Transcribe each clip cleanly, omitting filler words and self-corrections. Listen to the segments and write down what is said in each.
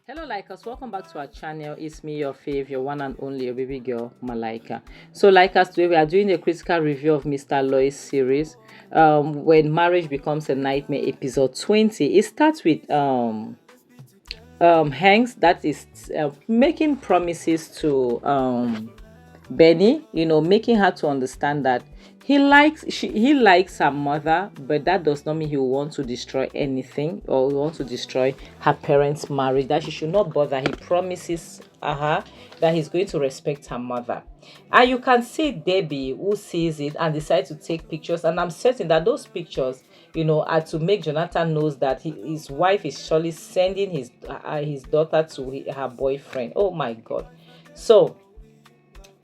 Hello, likers. Welcome back to our channel. It's me, your fave, your one and only, your baby girl, Malaika. So, likers, today we are doing a critical review of Mr. Aloy's series, When Marriage Becomes a Nightmare, episode 20. It starts with Hanks that is making promises to Benny, making her to understand that he likes her mother, but that does not mean he will want to destroy anything or want to destroy her parents' marriage. That she should not bother. He promises her that he's going to respect her mother. And you can see Debbie who sees it and decides to take pictures. And I'm certain that those pictures, are to make Jonathan knows that his wife is surely sending his daughter to her boyfriend. Oh my God! So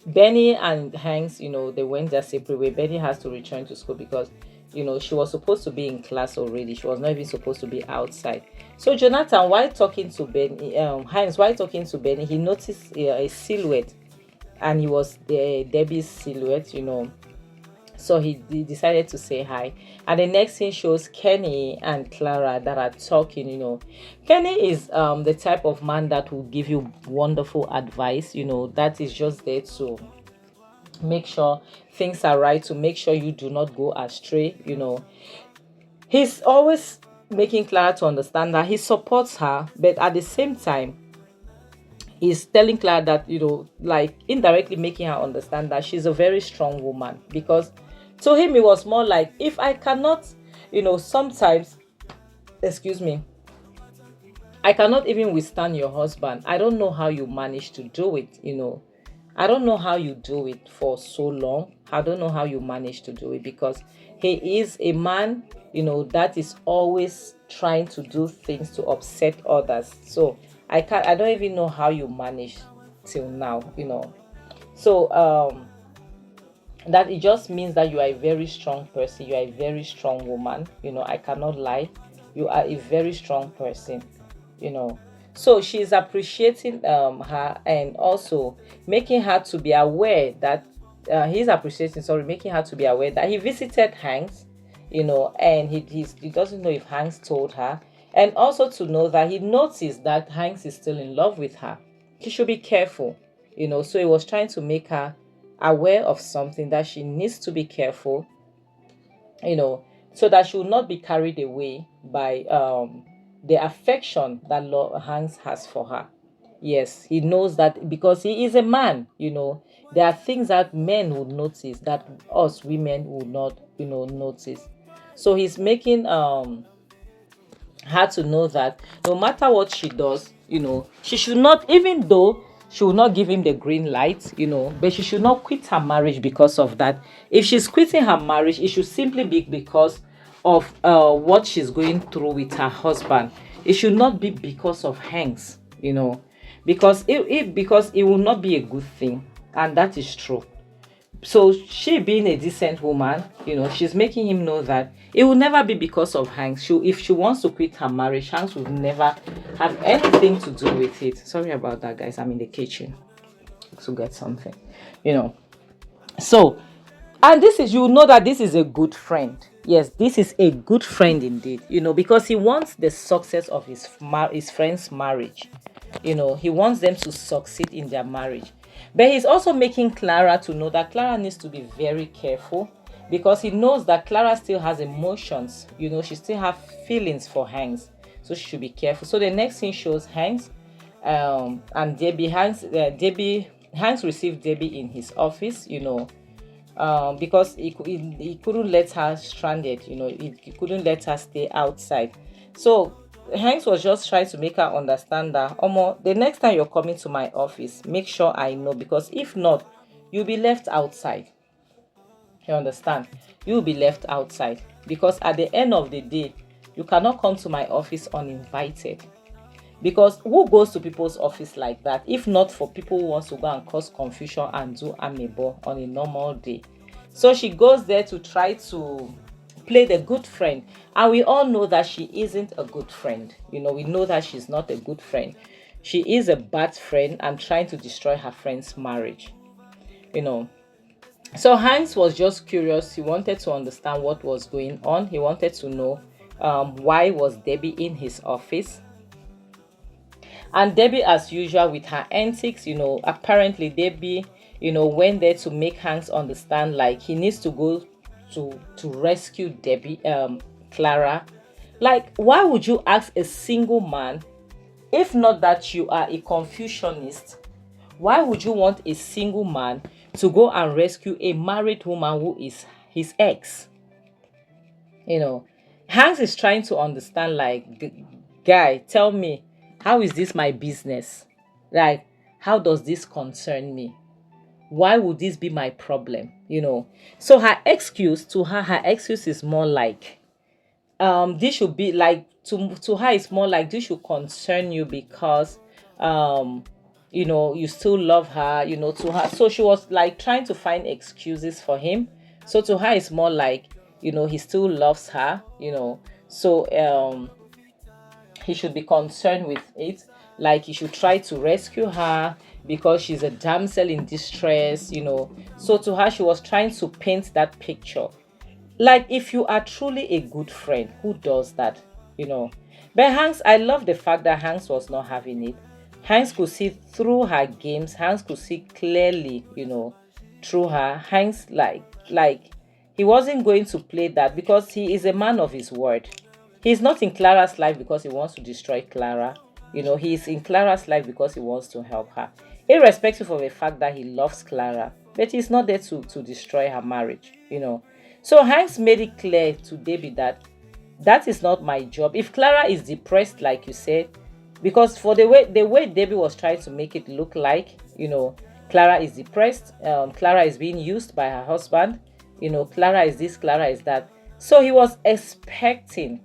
Benny and Hanks, they went their separate way. Benny has to return to school because, she was supposed to be in class already. She was not even supposed to be outside. So Jonathan, while talking to Benny, Hanks, while talking to Benny, he noticed a silhouette, and he was Debbie's silhouette, So he decided to say hi. And the next thing shows Kenny and Clara that are talking, Kenny is the type of man that will give you wonderful advice, that is just there to make sure things are right, to make sure you do not go astray, He's always making Clara to understand that he supports her, but at the same time, he's telling Clara that, like indirectly making her understand that she's a very strong woman, because to him it was more like, if I cannot, sometimes, excuse me, I cannot even withstand your husband. I don't know how you manage to do it, I don't know how you do it for so long. I don't know how you manage to do it, because he is a man, that is always trying to do things to upset others. So I don't even know how you manage till now, So that it just means that you are a very strong person. You are a very strong woman. I cannot lie. You are a very strong person, So she's appreciating her, and also making her to be aware that making her to be aware that he visited Hanks, and he doesn't know if Hanks told her, and also to know that he noticed that Hanks is still in love with her. She should be careful, So he was trying to make her aware of something, that she needs to be careful, so that she will not be carried away by the affection that Lord Hanks has for her. Yes, he knows that because he is a man, there are things that men would notice that us women would not, notice. So he's making her to know that no matter what she does, she should not, even though she will not give him the green light, but she should not quit her marriage because of that. If she's quitting her marriage, it should simply be because of what she's going through with her husband. It should not be because of Hanks, because it will not be a good thing, and that is true. So she, being a decent woman, she's making him know that it will never be because of Hanks. If she wants to quit her marriage, Hanks will never have anything to do with it. Sorry about that, guys. I'm in the kitchen to get something, So, and you know that this is a good friend. Yes, this is a good friend indeed, because he wants the success of his friend's marriage. He wants them to succeed in their marriage. But he's also making Clara to know that Clara needs to be very careful, because he knows that Clara still has emotions. She still has feelings for Hanks. So she should be careful. So the next thing shows Hanks and Debbie. Hanks received Debbie in his office, because he couldn't let her stranded, he couldn't let her stay outside. So Hanks was just trying to make her understand that, the next time you're coming to my office, make sure I know, because if not, you'll be left outside. You understand? You'll be left outside, because at the end of the day, you cannot come to my office uninvited. Because who goes to people's office like that, if not for people who wants to go and cause confusion and do amebo on a normal day? So she goes there to try to play the good friend, and we all know that she isn't a good friend. We know that she's not a good friend. She is a bad friend and trying to destroy her friend's marriage. So Hanks was just curious. He wanted to understand what was going on. He wanted to know why was Debbie in his office. And Debbie, as usual, with her antics, apparently Debbie, went there to make Hanks understand like he needs to go to rescue Debbie, Clara. Like, why would you ask a single man, if not that you are a Confucianist, why would you want a single man to go and rescue a married woman who is his ex? You know, Hanks is trying to understand, like, guy, tell me, how is this my business? Like, how does this concern me? Why would this be my problem? So her excuse to her excuse is more like, this should be like, to her it's more like, this should concern you because you still love her, to her. So she was like trying to find excuses for him. So to her it's more like, he still loves her, so he should be concerned with it. Like, he should try to rescue her because she's a damsel in distress. So to her, she was trying to paint that picture. Like, if you are truly a good friend, who does that? But Hanks, I love the fact that Hanks was not having it. Hanks could see through her games. Hanks could see clearly, through her. Hanks, like he wasn't going to play that because he is a man of his word. He's not in Clara's life because he wants to destroy Clara. He's in Clara's life because he wants to help her, irrespective of the fact that he loves Clara. But he's not there to destroy her marriage. So Hanks made it clear to Debbie that is not my job. If Clara is depressed, like you said, because for the way Debbie was trying to make it look like, Clara is depressed. Clara is being used by her husband. Clara is this, Clara is that. So he was expecting,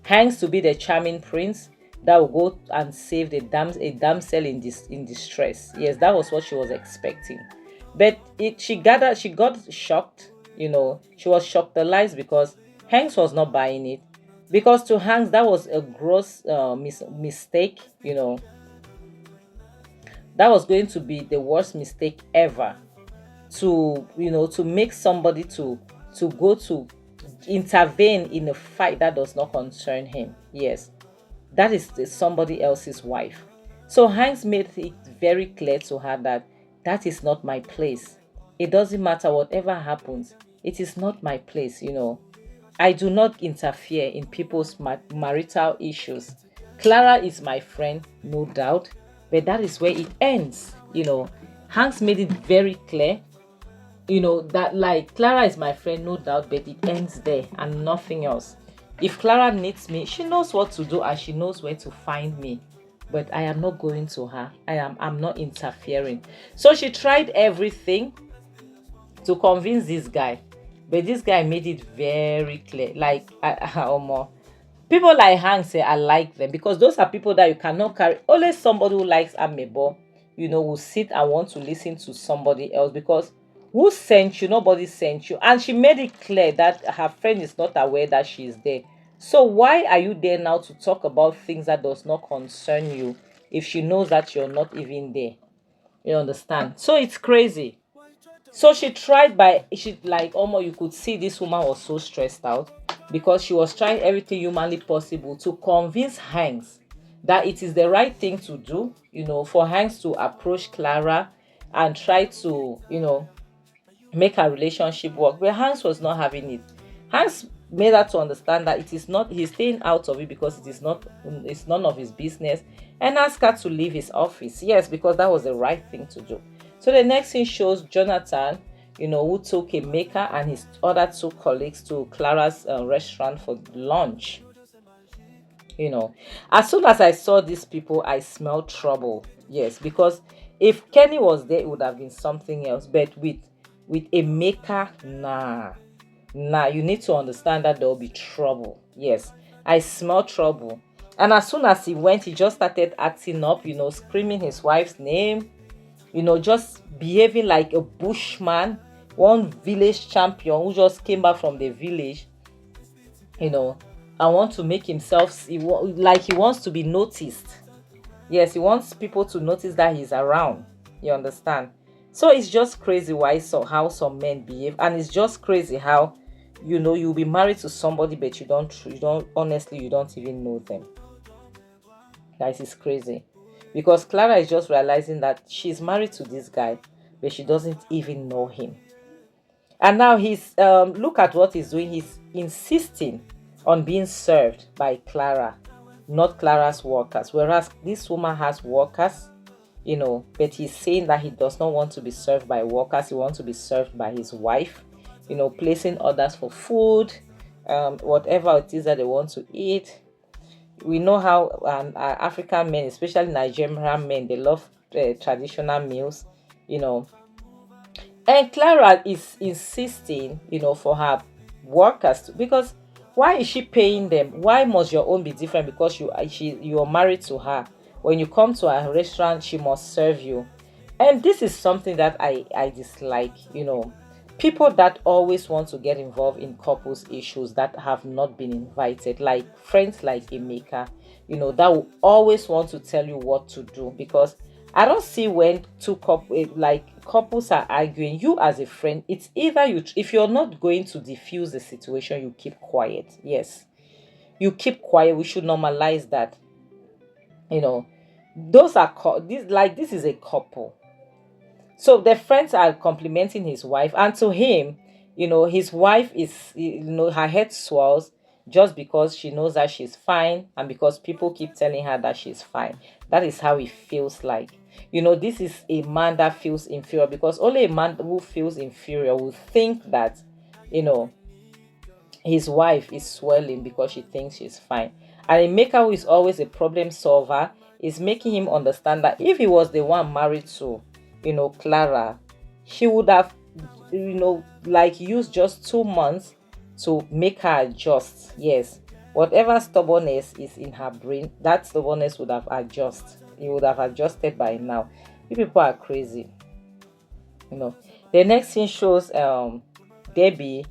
Hanks to be the charming prince that will go and save a damsel in distress. Yes, that was what she was expecting. But she got shocked. She was shocked the lies because Hanks was not buying it. Because to Hanks, that was a gross mistake. That was going to be the worst mistake ever. To make somebody to go to intervene in a fight that does not concern him. Yes, that is somebody else's wife. So Hanks made it very clear to her that is not my place. It doesn't matter whatever happens. It is not my place. I do not interfere in people's marital issues. Clara is my friend, no doubt, but that is where it ends. Hanks made it very clear, that, like, Clara is my friend, no doubt, but it ends there and nothing else. If Clara needs me, she knows what to do and she knows where to find me. But I am not going to her. I'm not interfering. So she tried everything to convince this guy. But this guy made it very clear. Like, people like Hank say, I like them. Because those are people that you cannot carry. Only somebody who likes Amebo, will sit and want to listen to somebody else. Because who sent you? Nobody sent you. And she made it clear that her friend is not aware that she is there. So why are you there now to talk about things that does not concern you if she knows that you're not even there? You understand? So it's crazy. So she tried almost, you could see this woman was so stressed out because she was trying everything humanly possible to convince Hanks that it is the right thing to do, for Hanks to approach Clara and try to, make her relationship work. But Hanks was not having it. Hanks made her to understand that it is not, he's staying out of it because it's none of his business, and asked her to leave his office. Yes, because that was the right thing to do. So the next thing shows Jonathan, who took Emeka and his other two colleagues to Clara's restaurant for lunch. As soon as I saw these people, I smelled trouble. Yes, because if Kenny was there, it would have been something else. But with Emeka, nah, you need to understand that there will be trouble. Yes, I smell trouble. And as soon as he went, he just started acting up, screaming his wife's name, just behaving like a bushman, one village champion who just came back from the village, and want to make himself, like he wants to be noticed. Yes, he wants people to notice that he's around. You understand? So it's just crazy how some men behave. And it's just crazy how, you'll be married to somebody, but you don't honestly, you don't even know them. Guys, it's crazy, because Clara is just realizing that she's married to this guy, but she doesn't even know him. And now he's look at what he's doing. He's insisting on being served by Clara, not Clara's workers. Whereas this woman has workers, but he's saying that he does not want to be served by workers. He wants to be served by his wife, placing orders for food, whatever it is that they want to eat. We know how African men, especially Nigerian men, they love traditional meals, you know and Clara is insisting, for her workers because why is she paying them? Why must your own be different? Because you are married to her. When you come to a restaurant, she must serve you. And this is something that I dislike. People that always want to get involved in couples issues that have not been invited, like friends like Emeka, that will always want to tell you what to do, because I don't see when couples are arguing, you as a friend, it's either if you're not going to diffuse the situation, you keep quiet. Yes, you keep quiet. We should normalize that. You know, those are this is a couple. So the friends are complimenting his wife, and to him, his wife is, her head swells just because she knows that she's fine, and because people keep telling her that she's fine. That is how it feels like. This is a man that feels inferior, because only a man who feels inferior will think that, you know, his wife is swelling because she thinks she's fine. And a maker who is always a problem solver is making him understand that if he was the one married to, Clara, he would have, used just 2 months to make her adjust. Yes, whatever stubbornness is in her brain, that stubbornness would have adjusted. He would have adjusted by now. You people are crazy. The next scene shows Debbie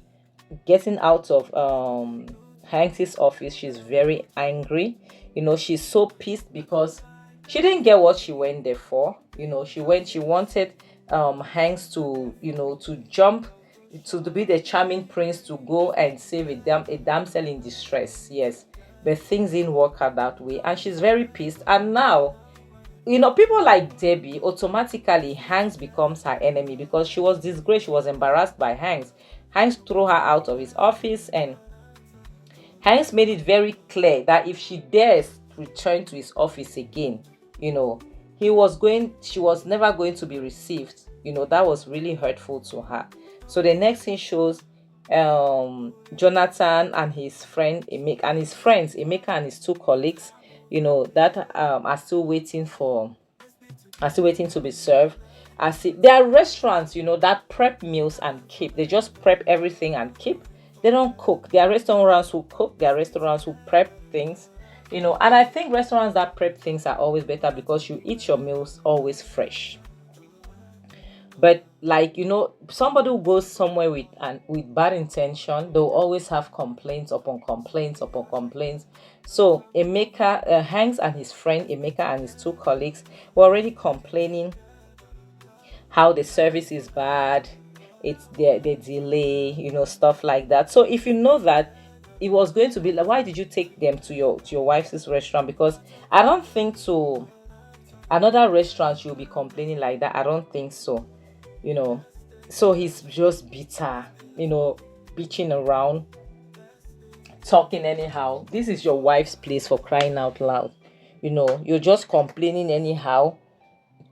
getting out of Hanks's office. She's very angry. She's so pissed because she didn't get what she went there for. She wanted Hanks to, to jump, to be the charming prince, to go and save a damsel in distress. Yes, but things didn't work out that way, and she's very pissed. And now, people like Debbie, automatically Hanks becomes her enemy, because she was disgraced, she was embarrassed by Hanks. Hanks threw her out of his office, and Hanks made it very clear that if she dares return to his office again, she was never going to be received. That was really hurtful to her. So the next thing shows Jonathan and his friend Emeka, and his friends Emeka and his two colleagues, that are still waiting to be served. There are restaurants, that prep meals and keep. They just prep everything and keep. They don't cook. There are restaurants who cook. There are restaurants who prep things. And I think restaurants that prep things are always better, because you eat your meals always fresh. But somebody who goes somewhere with bad intention, they'll always have complaints upon complaints upon complaints. So Emeka, Hanks and his friend Emeka and his two colleagues were already complaining how the service is bad, it's the delay, stuff like that. So if you know that it was going to be like, why did you take them to your wife's restaurant? Because I don't think to another restaurant you'll be complaining like that. I don't think so. So he's just bitter, bitching around, talking anyhow. This is your wife's place, for crying out loud. You're just complaining anyhow,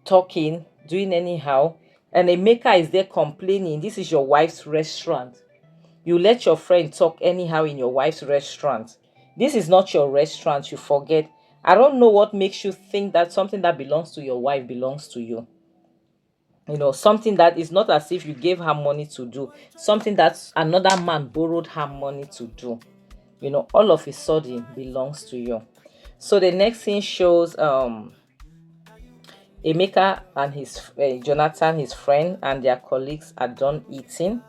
talking, doing anyhow, and a maker is there complaining. This is your wife's restaurant. You let your friend talk anyhow in your wife's restaurant. This is not your restaurant, you forget. I don't know what makes you think that something that belongs to your wife belongs to you. Something that is not as if you gave her money to do, something that another man borrowed her money to do, all of a sudden belongs to you. So the next thing shows Emeka and his Jonathan, his friend, and their colleagues are done eating,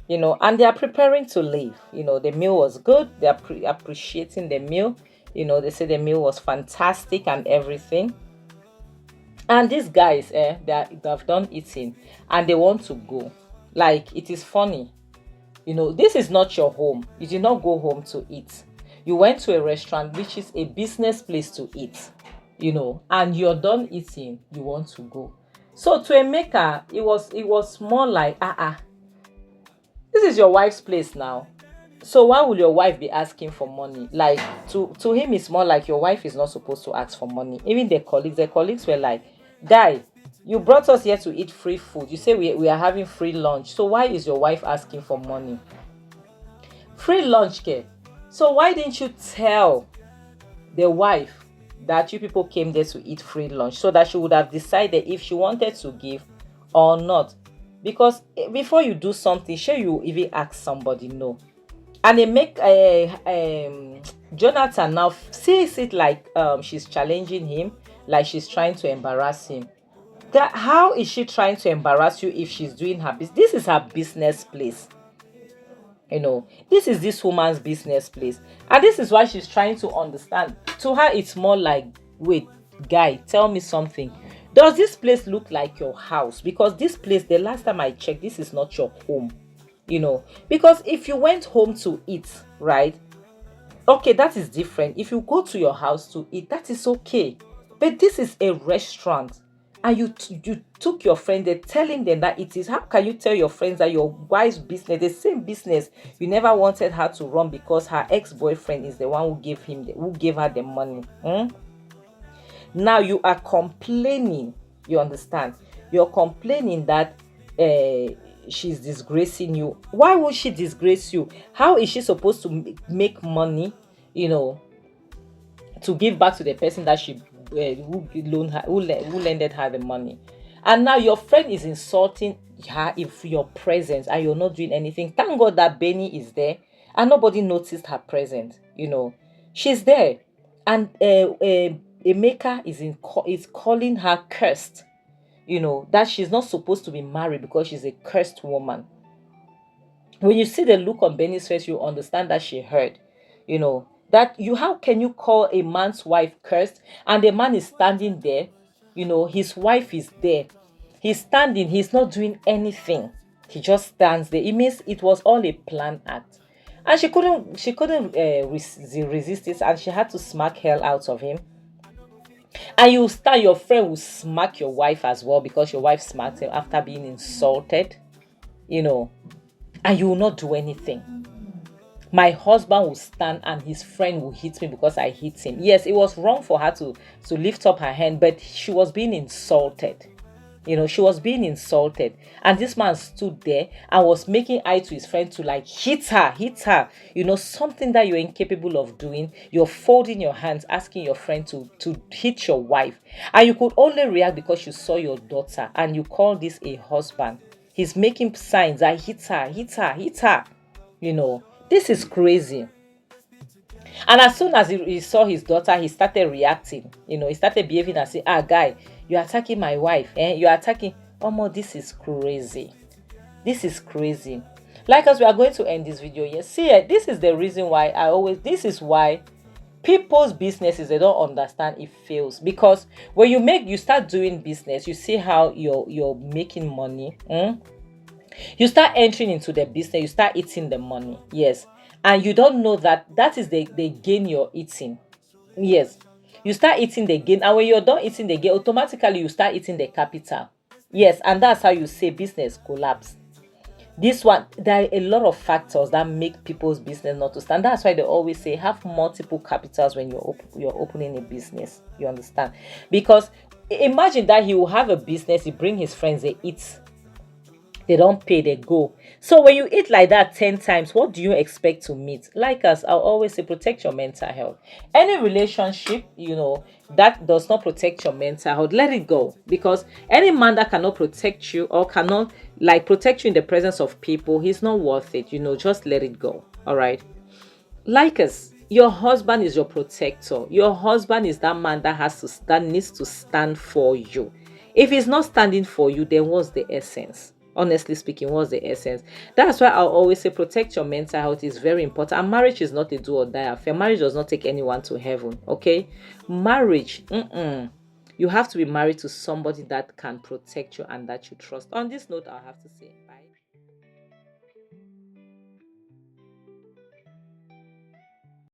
and they are preparing to leave. The meal was good. They are appreciating the meal. They say the meal was fantastic and everything. And these guys, they have done eating and they want to go. Like, it is funny. This is not your home. You did not go home to eat. You went to a restaurant, which is a business place to eat, and you're done eating, you want to go. So to Emeka, it was more like, this is your wife's place now. So why would your wife be asking for money? Like, to him, it's more like your wife is not supposed to ask for money. Even the colleagues were like, guy, you brought us here to eat free food. You say we are having free lunch. So why is your wife asking for money? Free lunch care. So why didn't you tell the wife that you people came there to eat free lunch, so that she would have decided if she wanted to give or not? Because before you do something, sure, you even ask somebody no. And they make Jonathan now sees it like she's challenging him, like she's trying to embarrass him. That, how is she trying to embarrass you if she's doing her business? This is her business place. This is this woman's business place, and this is why she's trying to understand. To her, it's more like, wait, guy, tell me something. Does this place look like your house? Because this place, the last time I checked, this is not your home. Because if you went home to eat, right, okay, that is different. If you go to your house to eat, that is okay. But this is a restaurant, and you took your friend there, telling them that it is. How can you tell your friends that your wife's business, the same business you never wanted her to run, because her ex-boyfriend is the one who gave her the money? Now you are complaining. You understand? You're complaining that she's disgracing you. Why would she disgrace you? How is she supposed to make money, to give back to the person that she who loaned her, who lended her the money? And now your friend is insulting her if your presence, and you're not doing anything. Thank God that Benny is there, and nobody noticed her presence. She's there, and Emeka is calling her cursed. That she's not supposed to be married because she's a cursed woman. When you see the look on Benny's face, you understand that she heard. How can you call a man's wife cursed, and the man is standing there? His wife is there. He's standing, he's not doing anything. He just stands there. It means it was all a planned act. And she couldn't resist it, and she had to smack hell out of him. And your friend will smack your wife as well, because your wife smacked him after being insulted, and you will not do anything. My husband will stand and his friend will hit me because I hit him. Yes, it was wrong for her to lift up her hand, but she was being insulted. She was being insulted. And this man stood there and was making eye to his friend to like hit her. Something that you're incapable of doing. You're folding your hands, asking your friend to hit your wife. And you could only react because you saw your daughter, and you call this a husband. He's making signs that hit her, hit her, hit her. This is crazy. And as soon as he saw his daughter, he started reacting. He started behaving as if, guy, you're attacking my wife. You're attacking. This is crazy. This is crazy. Like us, we are going to end this video here. See, this is the reason why this is why people's businesses, they don't understand, it fails. Because when you start doing business, you see how you're making money. You start entering into the business, you start eating the money. Yes. And you don't know that is the gain you're eating. Yes. You start eating the gain, and when you're done eating the gain, automatically you start eating the capital. Yes, and that's how you say business collapse. This one, there are a lot of factors that make people's business not to stand. That's why they always say have multiple capitals when you're opening a business. You understand? Because imagine that he will have a business, he bring his friends, they eat. They don't pay, they go. So when you eat like that 10 times, what do you expect to meet? Like us, I'll always say protect your mental health. Any relationship, that does not protect your mental health, let it go. Because any man that cannot protect you, or cannot protect you in the presence of people, he's not worth it. Just let it go. All right. Like us, your husband is your protector. Your husband is that man that needs to stand for you. If he's not standing for you, then what's the essence? Honestly speaking, what's the essence? That's why I'll always say protect your mental health is very important. And marriage is not a do or die affair. Marriage does not take anyone to heaven. Okay? Marriage, you have to be married to somebody that can protect you and that you trust. On this note, I'll have to say bye.